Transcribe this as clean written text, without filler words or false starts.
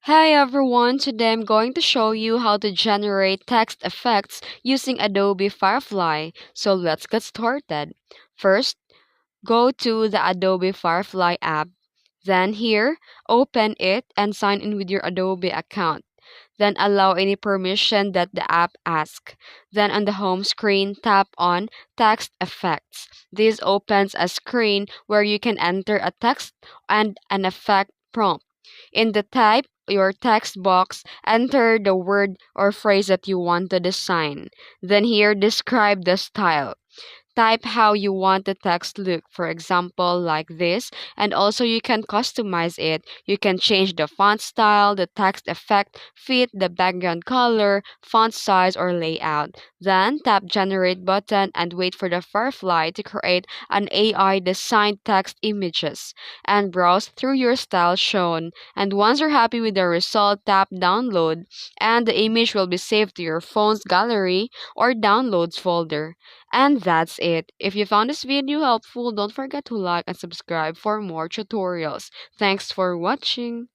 Hi everyone, today I'm going to show you how to generate text effects using Adobe Firefly. So let's get started. First, go to the Adobe Firefly app. Then here, open it and sign in with your Adobe account. Then allow any permission that the app asks. Then on the home screen, tap on Text Effects. This opens a screen where you can enter a text and an effect prompt. In the type your text box, enter the word or phrase that you want to design. Then here, describe the style. Type how you want the text look, for example like this, and also you can customize it. You can change the font style, the text effect, fit, the background color, font size, or layout. Then tap generate button and wait for the Firefly to create an AI designed text images and browse through your style shown. And once you're happy with the result, tap download and the image will be saved to your phone's gallery or downloads folder. And that's it. If you found this video helpful, don't forget to like and subscribe for more tutorials. Thanks for watching.